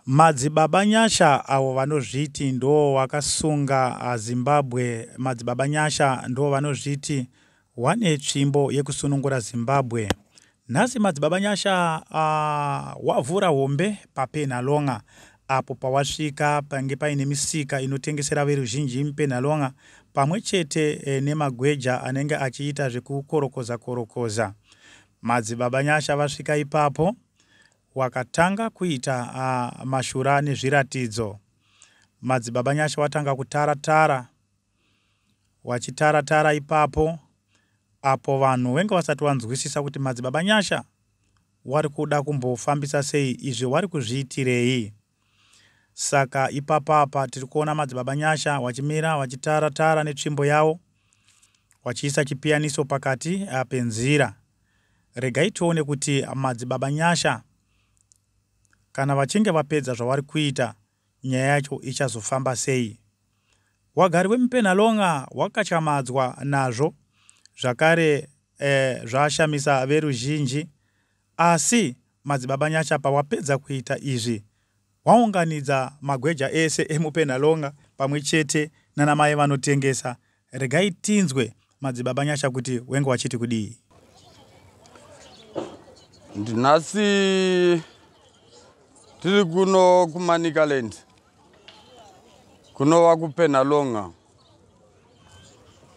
Madzibaba Nyasha avo vanozviti ndo wakasunga Zimbabwe. Madzibaba Nyasha ndo vanozviti wane tsvimbo yekusunungura Zimbabwe. Nhasi Madzibaba Nyasha wavhura hombe paPenhalonga apo pawasvika pange paine misika inotengesera veruzhinji muPenhalonga pamwe chete nemagweja anenge achiita zvekukorokoza. Madzibaba Nyasha vasvika ipapo wakatanga kuita mashura nezviratidzo. Madzibaba Nyasha watanga kutaratara, wachitaratara ipapo apo vanhu venga vasati vanzwisisa kuti Madzibaba Nyasha wari kuda kumbofambisa sei, izvi wari kuzviitirei. Saka ipapapa tiri kuona Madzibaba Nyasha wachimira wachitaratara netsvimbo yavo, wachiisa chipiyaniso pakati penzira. Regai tione kuti Madzibaba Nyasha kana vachinge vapedza zvavari kuita nyaya yacho ichazofamba sei. Wagari wemuPenhalonga wakachamadzwa nazvo zvakare zvashamisa veruzhinji, asi Madzibaba Nyasha pawapedza kuita izvi waunganidza magweja ese emuPenhalonga pamwe chete nanamai vanotengesa. Regai tinzwe Madzibaba Nyasha kuti wenga wachiti kudii. Ndinasi tiri kuno kuManicaland, kuno kuPenhalonga,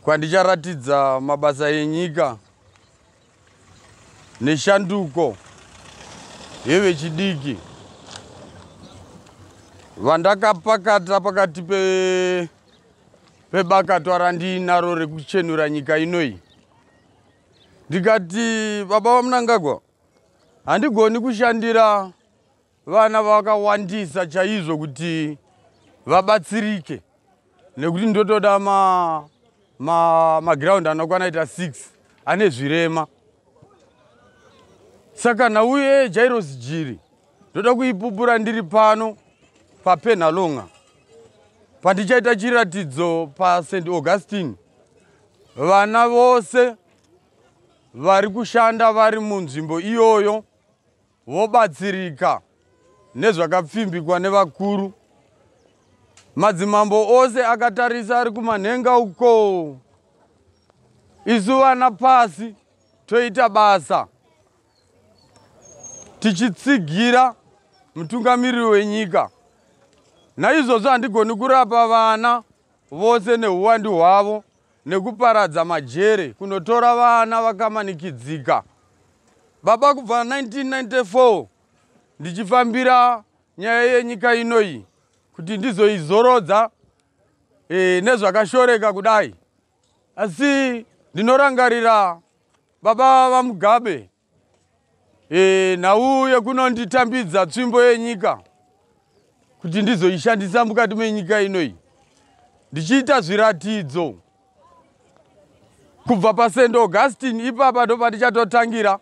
kwandicharatidza mabasa enyika neshanduko yevechidiki vandakapakata pakati pebakato randinaro rekuchenura nyika inoi. Ndikati baba vaMnangagwa, handigoni kushandira vana vakawandisa chaizvo kuti vabatsirike, nekuti ndotoda maground anokwana ita 6 ane zvirema. Saka nauye Jairus Jiri ndoda kuipupura ndiri pano paPenhalonga pandichaita chiratidzo paSt Augustine. Vana vose vari kushanda vari munzvimbo iyoyo vobatsirika nezvakapfimbikwa nevakuru. Madzimambo ose akatarisa ari kumanhenga uko. Isu vana pasi toita basa tichitsigira mutungamiriri wenyika. Naizvozvo handigoni kurapa vana vose neuwandu hwavo nekuparadza majere kunotora vana vakamanikidzika. Baba, kubva 1994 ndichifambira nyaya yenyika inoi kuti ndizoizorodza nezvakashoreka kudai. Asi ndinorangarira baba vaMugabe nhau yekunonditambidza tsvimbo yenyika kuti ndizoishandisa mukati menyika inoi, ndichiita zviratidzo kubva paSt Augustine. Ipapa ndo pandichatotangira.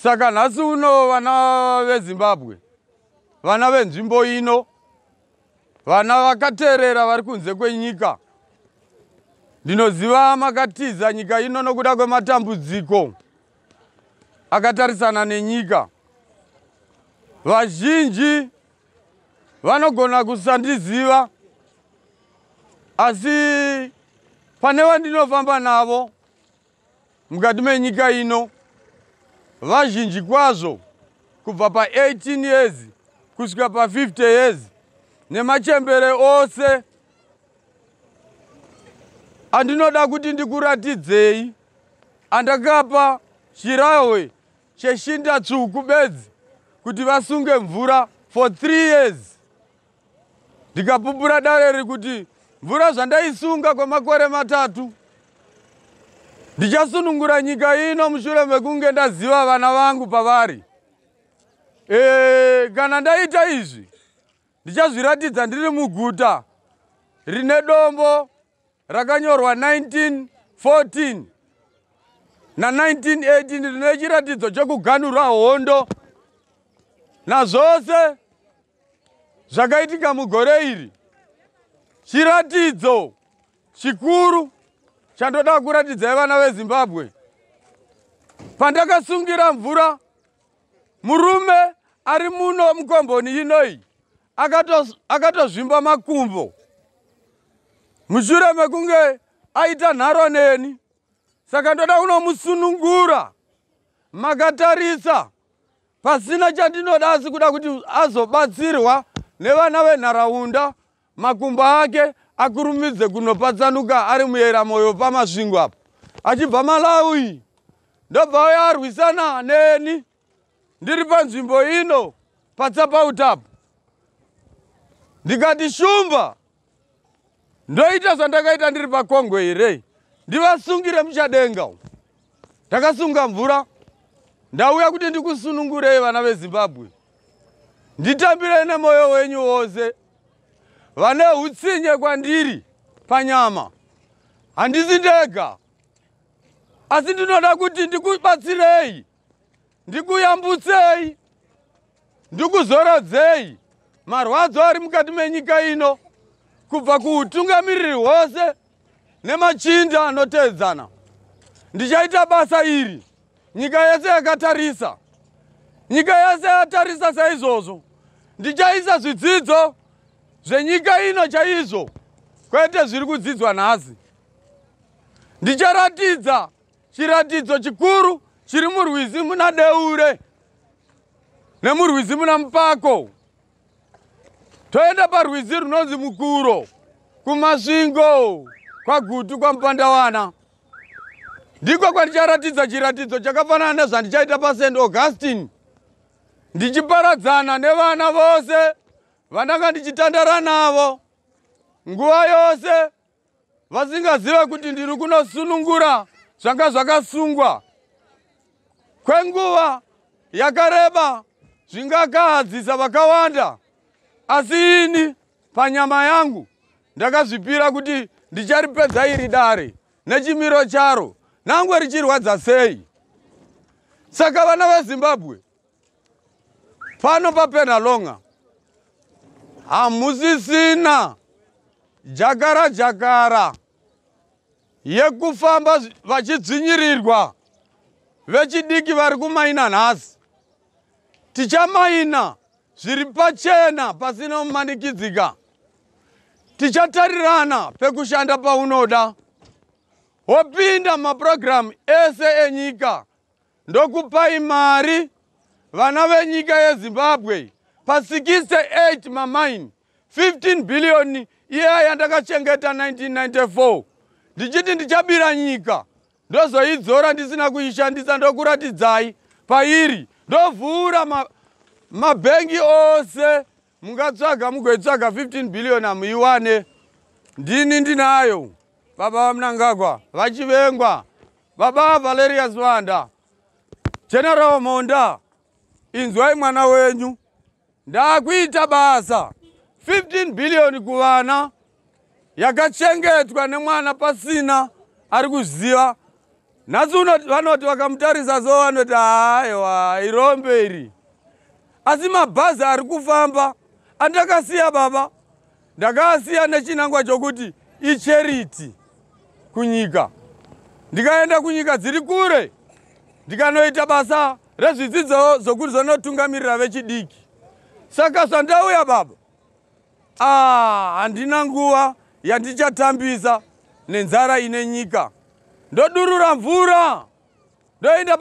Saka nhasi uno vana veZimbabwe, vana venzvimbo ino, vana vakateerera vari kunze kwenyika, ndinoziva makatiza nyika ino nokuda kwematambudziko akatarisana nenyika. Vazhinji vanogona kusandiziva, asi pane vandinofamba navo mukati menyika ino vazhinji kwazvo, kubva pa18 years kusvika pa50 years, nemachembere ose. Andinoda kuti ndikuratidzei, andakapa chirahwe cheshinda tsvuku bedzi kuti vasunge mvura for 3 years. Ndikapupura dareri kuti mvura zvandaisunga kwemakore 3 ndichasunungura nyika ino mushure mekunge ndaziva vana vangu pavari. Kana ndaita izvi ndichazviratidza ndiri muguta rine dombo rakanyorwa 1914 na1918 rine chiratidzo chekuganhura hondo nazvose zvakaitika mugore iri. Chiratidzo chikuru chandoda kuratidzai vana veZimbabwe. Pandakasungira mvura, murume ari muno mukomboni inoi akatozvimba makumbo mushure mekunge aita nharo neni. Saka ndoda kunomusunungura makatarisa pasina chandinoda asi kuda kuti azobatsirwa nevana venharaunda, makumbo ake akurumidze kunopatsanuka ari muyera moyo pamasvingo apo. Achibva Malawi ndobva uya arwisana neni ndiri panzvimbo ino patsapautapo. Ndikati shumba ndoita zvandakaita ndiri paKongwe here, ndivasungire muchadenga. Ndakasunga mvura ndauya kuti ndikusunungurei vana veZimbabwe, nditambirei nemoyo wenyu wose. Vane hutsinye kwandiri panyama, handisi ndega, asi ndinoda kuti ndikubatsirei, ndikuyambutsei, ndikuzorodzei marwadzo ari mukati menyika ino kubva kuutungamiriri hwose nemachinda anotedzana. Ndichaita basa iri, nyika yese yakatarisa, nyika yese yatarisa saizvozvo. Ndichaisa zvidzidzo zvenyika ino chaizvo, kwete zviri kudzidzwa nhasi. Ndicharatidza chiratidzo chikuru chiri muRwizi muna Deure nemuRwizi muna Mupako. Toenda paRwizi runonzi Mukuro, kumasvingo kwaGutu kwaMupandawana. Ndiko kwandicharatidza chiratidzo chakafanana nezvandichaita paSt Augustine, ndichiparadzana nevana vose vandanga ndichitandara navo nguva yose, vasingazive kuti ndiri kunosunungura zvanga zvakasungwa kwenguva yakareba zvingakahadzisa vakawanda. Asi ini panyama yangu ndakazvipira kuti ndicharipedza iri dare nechimiro charo, nangwe richirwadza sei. Saka vana veZimbabwe, pano paPenalonga hamusisina jakara yekufamba vachidzvinyirirwa vechidiki vari kumaina nhasi. Tichamaina zviri pachena pasina kumanikidzika. Tichatarirana pekushanda paunoda. Wopinda mapurogiramu ese enyika ndokupai mari vana venyika yeZimbabwe pa 68 mamaini 15 billion iya yandakachengeta 1994. Ndichiti ndichabira nyika ndozoidzora ndisina kuishandisa, ndokuratidzai pairi. Ndovhura mabhengi ose, mungatsvaga mugoitsvaga 15 billion amuiwane. Ndini ndinayo, baba vaMnangagwa, vachivengwa, baba Valerius Wanda, General Monda, inzwai mwana wenyu. Ndakuita basa 15 billion kuvana yakachengetwa nemwana pasina ari kuziva. Nhasi vanoti vakamutarisa so vanoti haiwa irombe iri. Asi mabhazi ari kufamba andakasiya baba, ndakasiya nechinangwa chokuti icharity kunyika. Ndikaenda kunyika dziri kure ndikanoita basa rezvidzidzo zokuzonotungamirira vechidiki. Saka zvandauya baba, handina nguva yandichatambisa nenzara ine nyika. Ndodurura mvura, ndoenda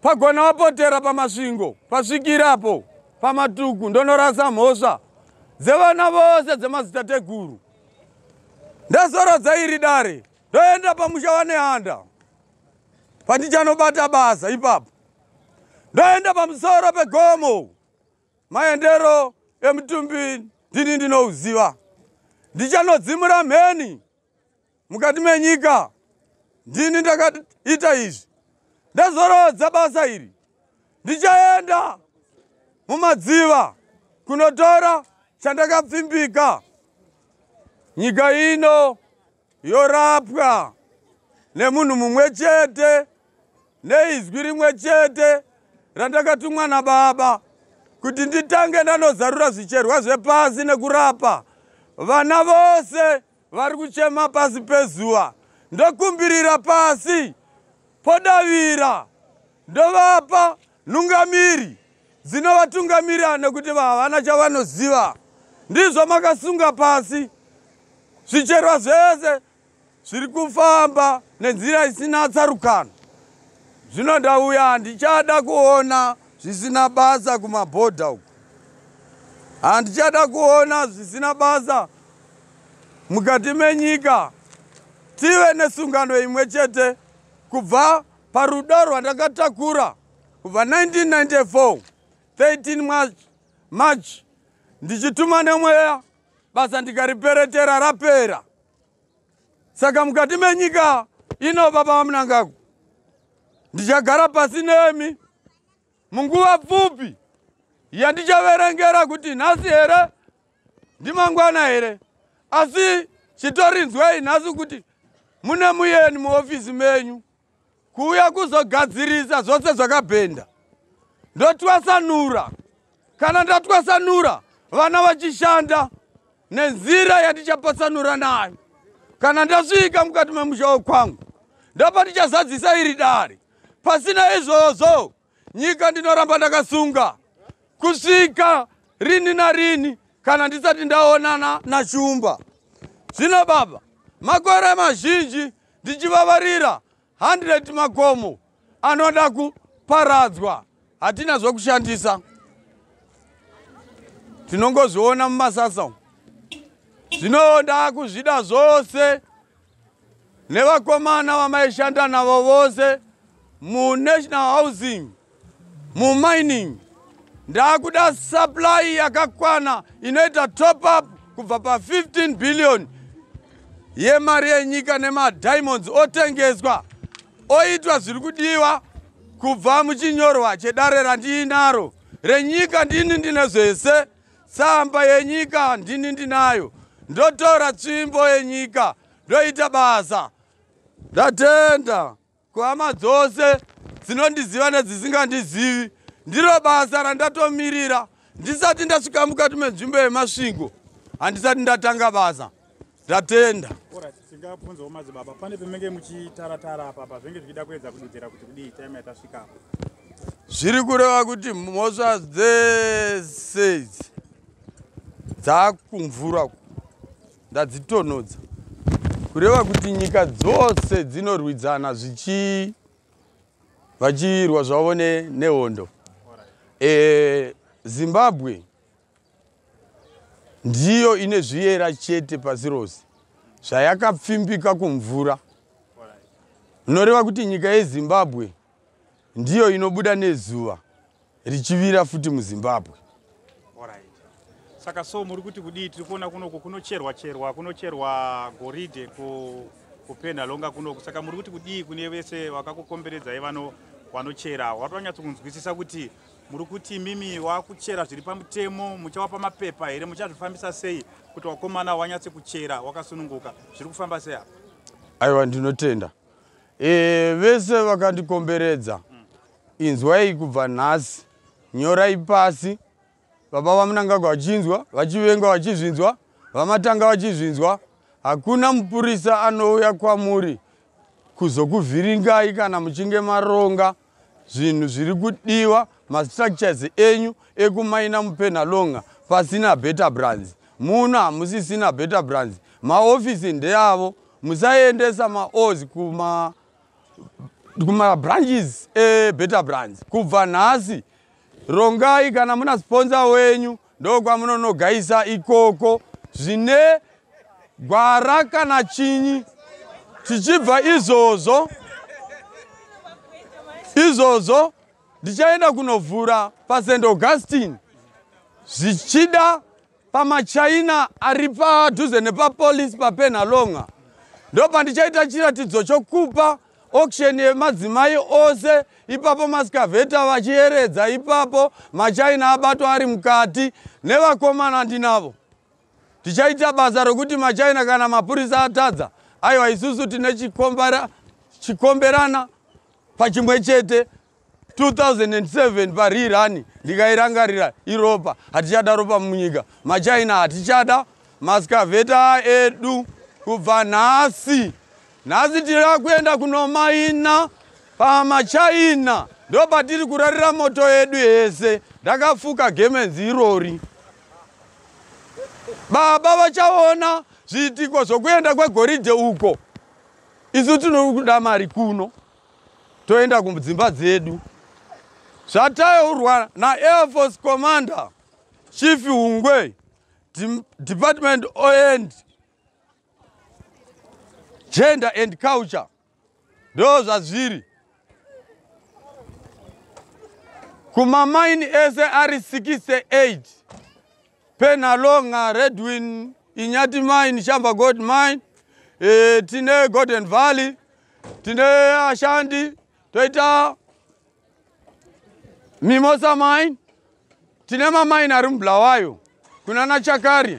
pagona wapotera pamasvingo, pasvikirapo pamatuku, ndonorasa mhosva dzevana vose dzemadzitateguru. Ndazorodza iri dare, ndoenda pamusha waNehanda pandichanobata basa ipapo. Ndoenda pamusoro pegomo, maendero emutumbi ndini ndinouziva. Ndichanodzimura mheni mukati menyika, ndini ndakaita izvi. Ndazorodza basa iri, ndichaenda mumadziva kunotora chandakapfimbika. Nyika ino yorapwa nemunhu mumwe chete, neizwi rimwe chete randakatumwa naBaba kuti nditange ndanozarura zvicherwa zvepasi nekurapa vana vose vari kuchema pasi pezuva. Ndokumbirira pasi podavira, ndovapa nhungamiri dzinovatungamirira nekuti havana chavanoziva. Ndizvo makasunga pasi zvicherwa zvese zviri kufamba nenzira isina tsarukano. Zvino ndauya ndichada kuona zvisina basa kumabhodha uku. Handichada kuona zvisina basa mukati menyika. Tive nesungano imwe chete kubva parudo rwandakatakura kubva 1994 13 March ndichituma nemweya basa ndikariperetera rapera. Saka mukati menyika ino baba vamunangaku ndichagara pasi nemi munguva pfupi yandichaverengera kuti nhasi here ndimangwana here, asi chitorinzwei nhasi kuti mune muyeni muofisi menyu kuuya kuzogadzirisa zvose zvakabhenda. Ndotwasanura. Kana ndatwasanura vana vachishanda nenzira yandichapasanura nayo. Kana ndasvika mukati memusha kwangu ndapa ndichazadzisa iri dare. Pasina izvozvo nyika ndinoramba ndakasunga kusvika rini narini kana ndisati ndaonana naShumba. Zvino baba, makore mazhinji ndichivavarira 100 makomo anoda kuparadzwa. Hatina zvokushandisa. Tinongozviona mumasasa. Zvino ndakuzvida zvose nevakomana vamaishanda navo vose muNational Housing, mumining. Ndakuda supply yakakwana inoita top up kubva pa 15 billion yemari yenyika nemadiamonds otengeswa oitwa zviri kudiwa kubva muchinyorwa chedare randinaro renyika. Ndini ndine zvese, tsamba yenyika ndini ndinayo, ndotora tsvimbo yenyika ndoita basa. Ndatenda kuhama dzose dzinondiziva nedzisingandizivi. Ndiro basa randatomirira ndisati ndasvika mukati menzvimbo yemasvingo. Handisati ndatanga basa. Ndatenda. Singabvunzawo madzibaba, pane pemenge muchitaratara apa pazvenge zvichida kuedza kududzira kuti kudii time yatasvika apa? Zviri kureva kuti mhosva dzese dzakumvura ndadzitonodza. Kureva kuti nyika dzose dzinorwidzana vachirwa zvavo nehondo. Zimbabwe ndiyo ine zviyera chete pasi rose zvayakapfimbika kumvura. Noreva kuti nyika yeZimbabwe ndiyo inobuda nezuva richivira futi muZimbabwe. Saka so muri kuti kudii? Tiri kuona kunoku kunocherwa goridhe kuPenalonga kunoku. Saka muri kuti kudii kune vese vakakukomberedzai vanochera? Watonyatsokunzwisisa kuti muri kuti mimi wakuchera zviri pamutemo, muchawapa mapepa here, muchazvifambisa sei kuti wakomana wanyatse kuchera wakasununguka? Zviri kufamba sei apa? Aiwa, ndinotenda. Vese vakandikomberedza inzwai kubva nhasi, nyorai pasi. Baba vamunangagwa vachinzwa, vachivenga vachizvinzwa, vamatanga vachizvinzwa. Hakuna mupurisa anouya kwamuri kuzokuvhiringai kana muchinge maronga zvinhu zviri kudiwa, mastructures enyu ekumaina muPenalonga pasina beta brands. Muno hamusisina beta brands. Maofisi ndeavo. Musaendesa maozi kuma branches beta brands. Kubva nhasi rongai, kana muna sponsor wenyu ndokwamunonogaisa ikoko zvine gwara kana chinyi. Tichibva izvozvo ndichaenda kunovhura paSt Augustine, zvichida pamachaina ari padhuze nepapolisi paPenalonga. Ndopa ndichaita chiratidzo chokupa auction yemadzimai ose. Ipapo maskavheta vachieredza, ipapo machaina abatwa ari mukati nevakomana ndinavo. Tichaita basa rokuti machaina kana mapurisa atadza, aiwa isusu tine chikomberana pachimwe chete. 2007 parirani ndikairangarira iropa. Hatichada ropa munyika. Machaina hatichada. Maskavheta edu kubva nhasi tiri kuenda kunomaina pamachaina ndo patiri kurarira moto yedu yese. Ndakafuka gemenzi irori. Baba vachaona zviitiko zvokuenda kwegoridhe uko. Isu tinoda mari kuno. Toenda kudzimba dzedu. Zvataurwa naAir Force Commander Chief Hungwe, Department of Gender and Culture. Ndo zvazviri. Kumamaini ese ari 68. Penalonga, Redwin, Inyati Mine, Shamba Gold Mine, tine Golden Valley, tine Ashandi, toita Mimosa Mine, tine mamaini ari muBulawayo, kuna Nachakari,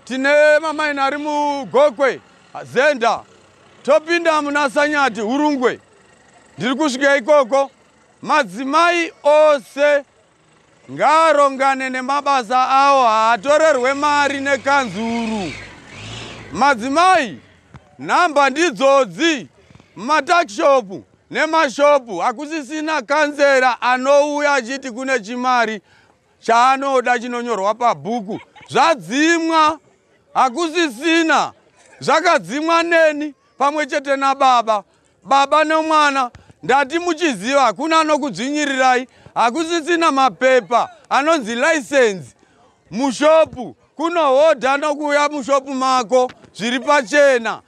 tine mamaini ari muGokwe, Zenda, topinda muna Sanyati, Urungwe. Ndiri kusvika ikoko, madzimai ose ngaarongane nemabasa awo, haatorerwe mari nekanzuru. Madzimai, nhamba ndidzodzi, matakishopu nemashopu, hakusisina kanzera anouya achiti kune chimari chaanoda chinonyorwa pabhuku. Zvadzimwa, hakusisina. Zvakadzimwa neni pamwe chete nababa. Baba nomwana, ndati muchiziva hakuna anokudzvinyirirai. Hakusisina mapepa anonzi license mushopu. Kuno hodha nokuya mushopu mako zviri pachena.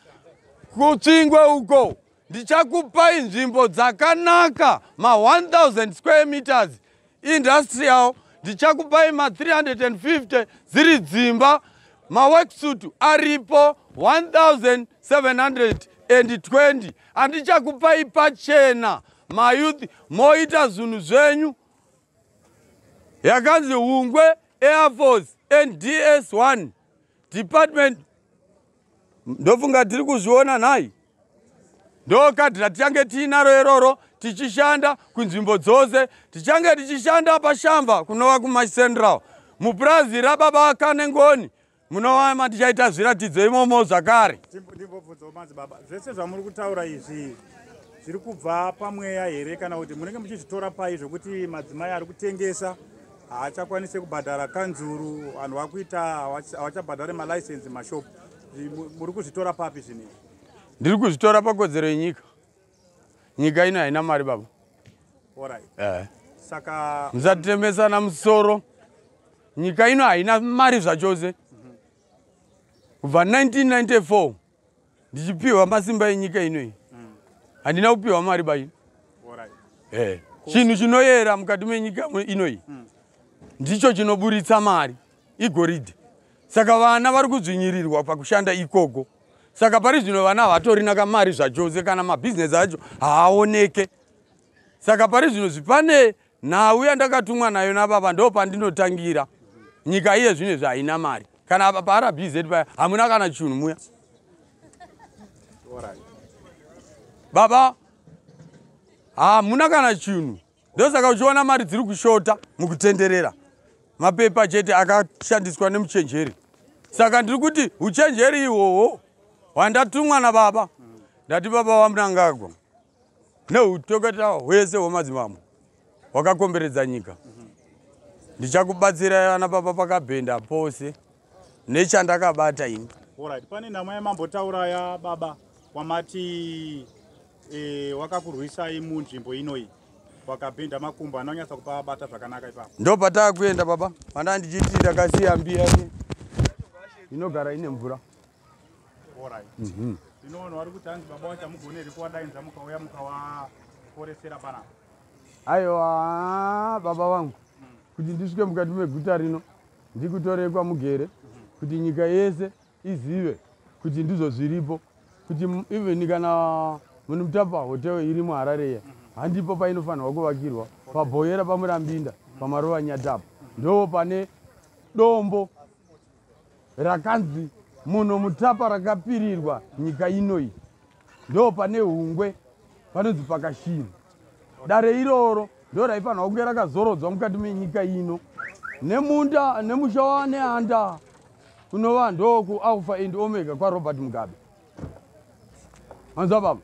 Kutsingwe uko ndichakupai nzvimbo dzakanaka, ma 1000 square meters industrial. Ndichakupai ma 350 ziri dzimba. Ma worksuit aripo 1720. Andichakupai pachena. Ma youth moita zvinhu zvenyu. Yakanzi Hungwe Air Force NDS1 Department. Ndofunga tiri kuzviona nhai. Ndo kadhi ratichange tiinaro iroro tichishanda kunzvimbo dzose. Tichange tichishanda paShamva kunova kumaCentral. Mupurazi rababa Kanengoni munova matichaita zviratidzo imomo zvakare. Ndimbobvunza madzibaba, zvese zvamuri kutaura izvi zviri kubva pamweya here kana kuti munenge muchizvitora pai zvokuti madzimai ari kutengesa haachakwanise kubhadhara kanzuru, vanhu vakuita havachabhadhare malicense mashopu? Muri kuzvitora papi zvinezvi? Ndiri kuzvitora pakodzero yenyika. Nyika ino haina mari baba. Alright. Saka musatemesana musoro. Nyika ino haina mari zvachose. Kubva 1994 ndichipiwa masimba enyika ino. Handina kupiwa mari bai. Chinhu chinoyera mukati menyika ino ndicho chinoburitsa mari, igoridhe. Saka vana vari kudzvinyirirwa pakushanda ikoko. Saka pari zvino vana havatorina kamari zvachose, kana mabhizinesi acho haaoneke. Saka pari zvino zvipane nhau yandakatumwa nayo nababa, ndo pandinotangira. Nyika iye zvinezvi haina mari. Kana para BZ paya hamuna kana chinhu muya. Baba, hamuna kana chinhu. Ndosaka uchiona mari dziri kushota mukutenderera. Mapepa chete akashandiswa nemuchenjeri. Saka ndiri kuti uchenjeri ihwohwo hwandatumwa nababa. Ndati baba waMnangagwa neutokota hwese hwemadzimambo hwakakomberedza nyika. Ndichakubatsirai vana baba pakabhenda pose nechandakabata ini. Alright, pane nhamo yamambotaura ya baba wamati wakakurwisai munzvimbo inoi, wakabhenda makumbo anonyatsa kupa bata zvakanaka ipapo. Ndo pataa kuenda baba, mana ndichiti ndakasiya mbiya inogara ine mvura. Alright. Ndinoona vari kuti hanzi baba wacho hamugone kuwadainza mukauya mukawaporesera panapa. Aiwa baba vangu, kuti ndisvike mukati meguta rino ndikutorei kwamugere, kuti nyika yese izive kuti ndizvo zviripo, kuti even kana mune Mutapa hotel iri muHarare handipo painofanirwa kuvakirwa, paBhoyera paMurambinda paMaruva Nyatapa ndo pane dombo rakanzi muno Mutapa rakapirirwa nyika inoi, ndo pane Hungwe panonzi pakashima. Dare iroro ndo raifanirwa kunge rakazorodzwa mukati menyika ino, nemunda nemusha nehanda kunova ndo kuAlpha and Omega kwaRobert Mugabe. Manzwa baba.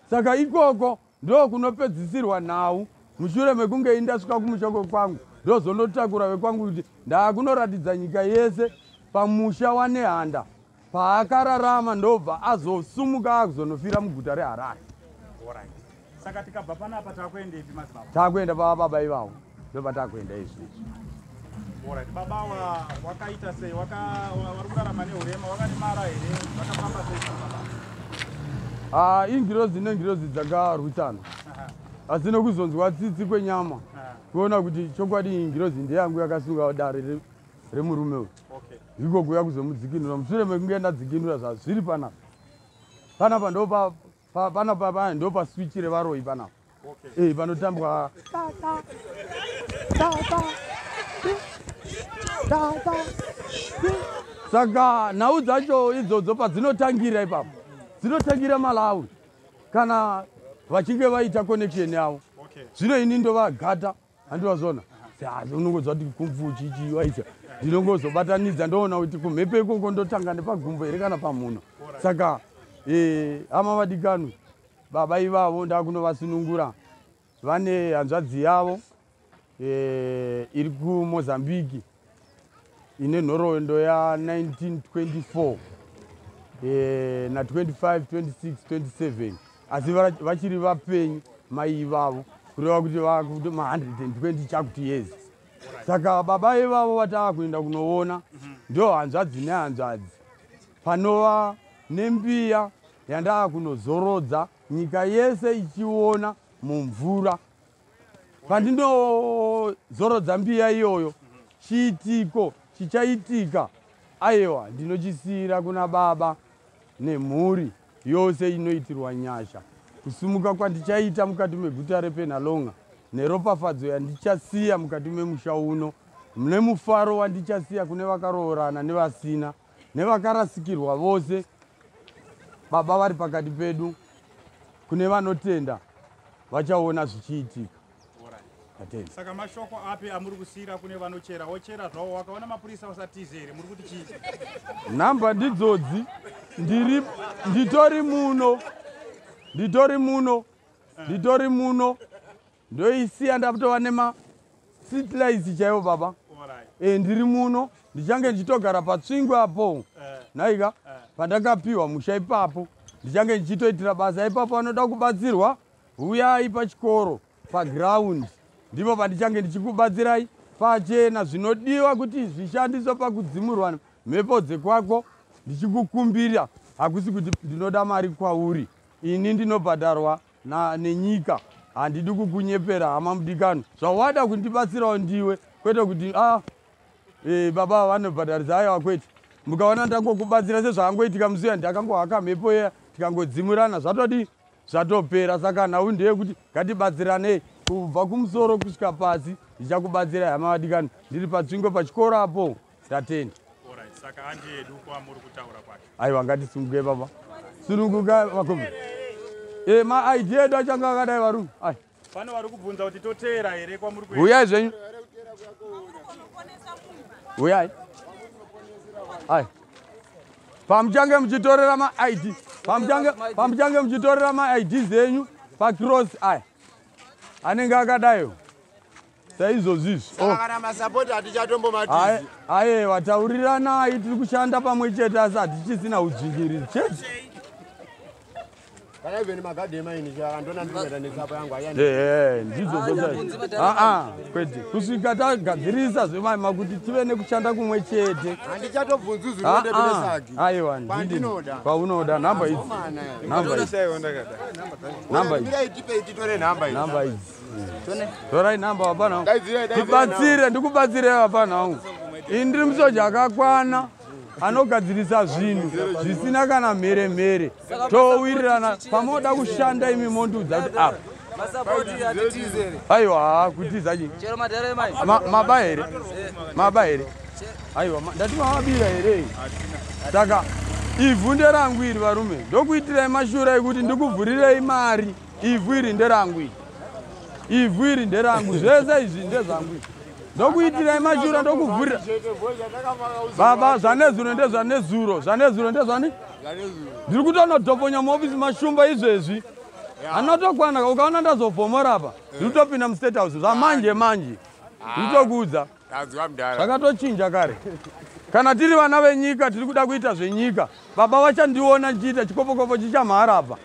Saka ikoko ndo kunopedzisirwa nhau mushure mekunge indasvika kumushoko kwangu ndozonotakura vekwangu kuti ndaakunoratidza nyika yese pamusha wanehanda paakararama ndobva azosumuka akuzonofira muguta reHarare. Saka tikabva panapa takuendepi madzibaba? Takuenda pababa ivavo ndopatakuenda izvi. Baba wakaita sei? Vari kurarama neurema, wakaremara here? Vakafamba sei baba? Ingirozi nengirozi dzakarwisana asi nekuzonzwa tsitsi kwenyama kuona kuti chokwadi ingirozi ndeyangu yakasunga dare remurume uyu iko kuya kuzomudzikinura mushure mekunge ndadzikinura zvazviri panapa panapa ndo paswitch revaroi panapa panotambwa saka nhau dzacho idzodzo padzinotangira ipapo dzinotangira Malawi kana vachinge vaita connection yavo. Zvino ini ndovagata handivazona unongodzwa kuti kumfu chichi waita ndinongozobatanidza ndoona kuti kumhepo ikoko ndotanga nepagumbo here kana pamhuno. Saka hama vadikanu baba ivavo ndakunovasunungura vane hanzvadzi yavo iri kuMozambique ine nhoroondo ya1924 na 25, 26, 27 asi vachiri vapenyu mai ivavo kureva kuti vakuti ma120 chakuti years. Saka baba ivavo vatava kuenda kunoona ndo hanzvadzi nehanzvadzi panova nembiya yandava kunozorodza nyika yese ichiona mumvura. Pandinozorodza mbiya iyoyo chiitiko chichaitika aiwa ndinochisiyira kuna baba nemhuri yose inoitirwa nyasha. Kusumuka kwandichaita mukati meguta rePenalonga neropafadzo yandichasiya mukati memusha uno nemufaro wandichasiya kune vakaroorana nevasina nevakarasikirwa vose baba vari pakati pedu. Kune vanotenda vachaona zvichiitika. Saka mashoko api amuri kusiyira kune vanochera? Wochera zvavo wakaona mapurisa vasatize here? Muri kuti chii? Nhamba ndidzodzi nditori muno ndoisiya ndapotova nemasitlais chaivo baba. Ndiri muno ndichange ndichitogara patsvingwe apo naika pandakapiwa musha ipapo ndichange ndichitoitira basa ipapo. Anoda kubatsirwa uyai pachikoro paground ndipo pandichange ndichikubatsirai pachena zvinodiwa kuti zvishandiswe pakudzimurwa mhepo dzekwako. Ndichikukumbira hakusi kuti ndinoda mari kwauri, ini ndinobhadharwa nenyika, handidi kukunyepera hama mudikano. Zvawada kundibatsirawo ndiwe, kwete kuti baba vanobhadharisa aiwa kwete. Mukaona ndangokubatsira sezvakangoitika musi uya ndakangohaka mhepo iya tikangodzimurana zvatodi zvatopera. Saka nhau ndeyekuti ngatibatsiranei kubva kumusoro kusvika pasi. Ndichakubatsirai hama vadikano, ndiri patsvingwe pachikoro apo ndatenda. Saka handiyedu kwamuri kutaura kwacho. Aiwa ngatisunguke baba. Sununguka vakombe. Ma-ID edu achanga akadai varume. Pane vari kubvunza kuti toteera here kwamuri kuenda? Uyai zvenyu. Uyai. Pamuchange muchitorera ma-ID. Pamuchange muchitorera ma-ID zenyu pacross anenge akadaiwo. Saizvozvizvi. Kana masapoti hatichatombomatizi. Aiwa tauriranai tiri kushanda pamwe chete asi hatichisina udzvinyiriri chete. Kana even magadhema ini chakandona ndikuenda nesapo yangu kwete kusvika tagadzirisa zvemama kuti tive nekushanda kumwe chete. Handichatobvunzi zvinode kunesagi. Aiwa ndinoda. Paunoda namba idzi. Namba idzi. Torai namba wapana. Tibatsire, ndikubatsire wapana. Indiri musoja akakwana anogadzirisa zvinhu zvisina kana mhere. Towirirana pamoda kushanda imi mondudza kuti apa. Aiwa kutiza chi. Maba here. Aiwa ndati mabira here. Saka ivhu nderangu iri varume. Ndokuitirai mashura ekuti ndikuvhurirei mari. Ivhu iri nderangu iri. Ivhu iri nderangu, zvese izvi ndezvangu. Ndokuitirai mashura ndokuvhurira. Baba zvanezuro ndezvanezuro. Zvanezuro ndezvani? Ndiri kutonodhoponya muofisi mashumba izvezvi. Anotokwana ukaona ndazofomora apa. Nditopinda mu State House zvamanje manje. Nditokuudza. Zvakatochinja kare. Kana tiri vana venyika tiri kuda kuita zvenyika. Baba vachandiona ndichiita chikopokopo chichamhara apa.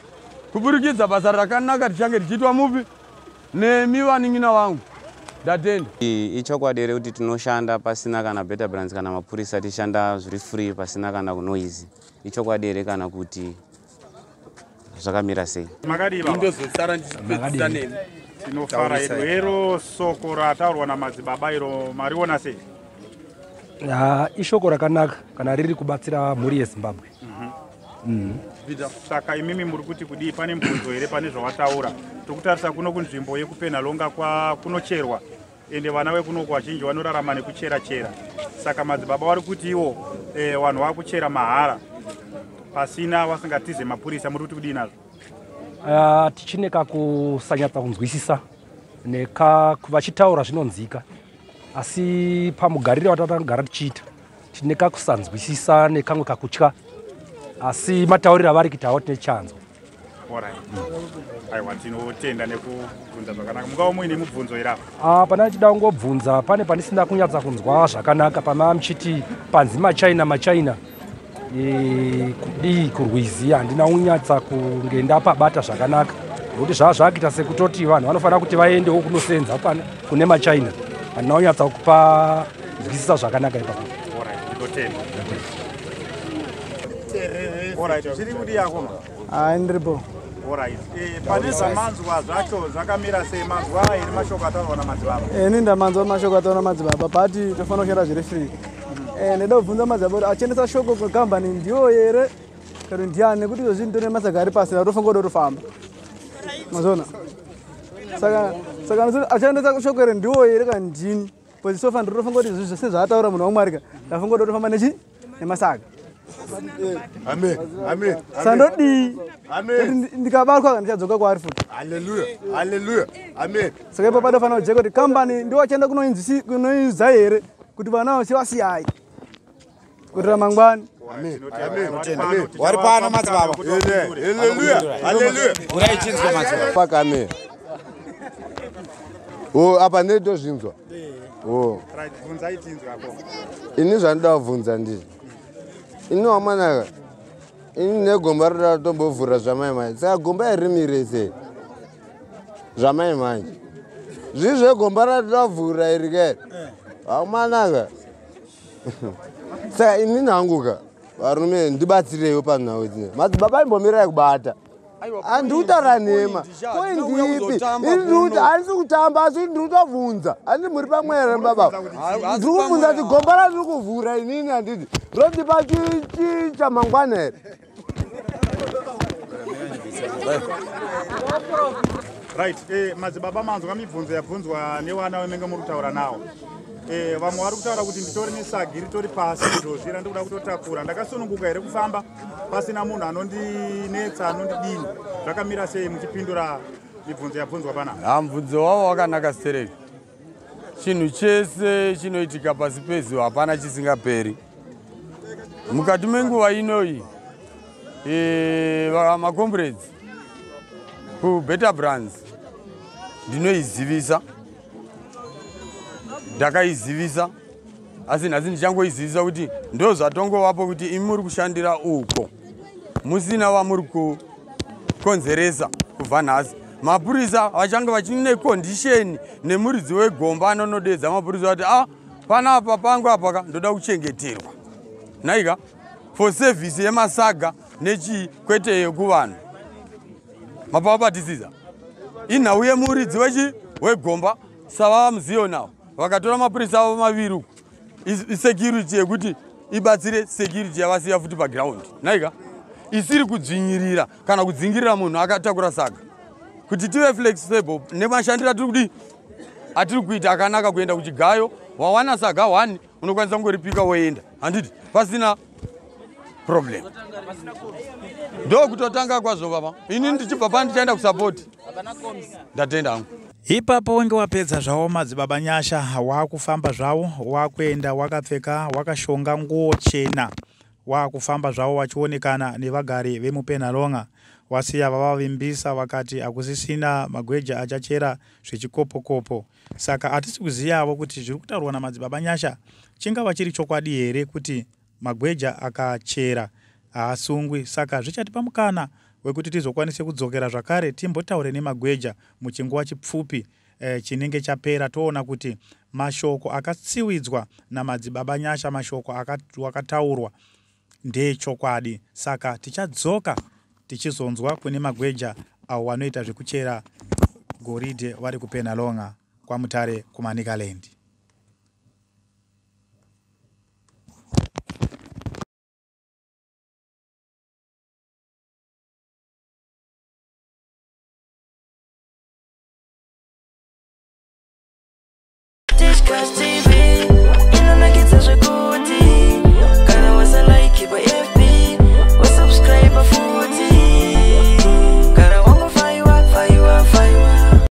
Kuburikidza basa rakanaka tichange tichiitwa mupi nemi vanin'ina vangu. Ndatenda. Ichokwadi kuti tinoshanda pasina kana Better Brands kana mapurisa tishanda zviri free pasina kana noise. Ichokwadi kana kuti zvakamira sei. Makadiva. Ndozosara ndichipedzisa nemi. Tinofara ero soko rataurwa namadzibaba iro mariona sei? Ishoko rakanaka kana riri kubatsira mhuri yeZimbabwe. Saka imimi muri kuti kudii pane mbunzo here pane zvawataura. Tokutarisa kuno kunzvimbo yekupenhalonga kunocherwa ende vana vekuno vazhinji vanorarama nekuchera. Saka madzibaba vari kuti iwo vanhu vakuchera mahara pasina vasingatize mapurisa. Muri kuti kudii nazvo? Tichineka kusanyatsa kunzwisisa vachitaura zvinonzika, asi pamugariro watatagara tichiita tineka kusanzwisisa nekamwe kakutya, asi matauriro avari kuitawo tine chanzo. Aiwa, tinotenda nekubvunza zvakanaka. Mungava muine mubvunzo here apa? Pana chida kungobvunza, pane pandisina kunyatsa kunzwa zvakanaka pama muchiti panzi machaina kudii kurwizi handina kunyatsa kunge ndapabata zvakanaka, nokuti zvazvakuita sekutoti vanhu vanofanira kuti vaendewo kunosenza kune machaina. Handina kunyatsa kupa nzwisisa zvakanaka ipapo. Zviri kudii yako? Ndiripo. Pane zvamanzwa zvacho zvakamira sei? Manzwa here mashoko ataurwa namadzibaba? Ini ndamanzwa mashoko ataurwa namadzibaba pati tofanira kushanda zviri free. Ndida kubvunza madzibaba kuti achiendesa shoko kukambani ndiwo here kana ndiani, nekuti izvozvi ndine masaga ari pasi tofanira kutofamba. Mazona saka achiendesa shoko here ndiwo here kana ndini, pozi sofanira tofanira kuti izvi zvese zvaataura munhu wamwari ndafanira kutofamba nemasaga. Amen. Sandodi. Amen. Ndikabarwa ndichadzoka kwaari futi. Hallelujah. Amen. Saka ipo panofanira kujeka kuti kambani ndiwo achienda kunoinza here kuti vana vose vasiyai kuti ramangwani. Amen. Wari pano madzibaba. Hallelujah. Urayichinzwa madzibaba. Paka amen. Apa ndetozvinzwa. Bvunzai chinzwa hapo. Ini zvandida kubvunza ndizvo. Ini wamwanaka, ini negomba rida tombovhura zvamaimanje. Saka gomba irimire sei? Zvamaimanje. Zvii zvegomba ratida kuvhura iri kare. Wamwanaka. Saka ini nanguka, varume ndibatsireiwo panhau dzine. Madzibaba imbomira kubata. Handikutaura nhema. Pointi ipi? Handisi kutamba asi ndiri kutovhunza. Handi muri pamwe here baba? Ndiri kubvunza kuti gomba ratiri kuvhura inini handiti rondipa chamangwana here? Right, madzibaba manzwa mibvunzo yabvunzwa nevana vemenge muri kutaura nawo. Vamwe vari kutaura kuti nditori nesagi ritori pasi izvozvi randikuda kutotakura. Ndakasununguka here kufamba pasina munhu anondinetsa anondidini. Zvakamira sei muchipindura mibvunzo yabvunzwa pana? Mubvunzo wavo wakanaka stereki. Chinhu chese chinoitika pasi pezuva hapana chisingaperi. Mukati menguva inoyi macomrades kuBetter Brands ndinoizivisa, ndakaizivisa, asi nhasi ndichangoizivisa kuti ndo zvatongovapo kuti imi muri kushandira uko musina vamuri kukonzeresa kubva nhasi. Mapurisa vachange vachine kondisheni nemuridzi wegomba anonodedza mapurisa kuti panapa pangu apaka ndoda kuchengeterwa naika for service yemasaga nechi kwete yekuvanhu. Mapapatisisa inhau yemuridzi wegomba sava muziyo nawo vakatora mapurisa avo maviri uku security yekuti ibatsire security yavasiya futi paground naika isiri kudzvinyirira kana kudzingirira munhu akatakura saga kuti tive flexible nemashandiro atiri kuita akanaka kuenda kuchigayo wawana saga 1 unokwanisa kungoripika woenda handiti pasina problem. Ndo kutotanga kwazvo baba. Ini ndichibva pa ndichaenda kusapoti. Ndatenda hangu. Ipapo wenge wapedza zvawo madzibaba Nyasha wakufamba zvawo wakuenda wakapfeka wakashonga nguo chena wakufamba zvavo vachionekana nevagari vemupenhalonga. Wasiya vavavimbisa vakati hakusisina magweja achachera zvechikopo-kopo. Saka hatisi kuzivawo kuti zviri kutaurwa namadzibaba Nyasha chingava chiri chokwadi here kuti magweja akachera haasungwi. Saka zvichatipa mukana wekuti tizokwanise kudzokera zvakare timbotaure nemagweja muchinguva chipfupi chinenge chapera, toona kuti mashoko akatsiwidzwa namadzibaba Nyasha, mashoko akataurwa ndeechokwadi. Saka tichadzoka tichizonzwa kune magweja avo vanoita zvekuchera goridhe vari kupenhalonga kwaMutare kuManicaland. Disgusting.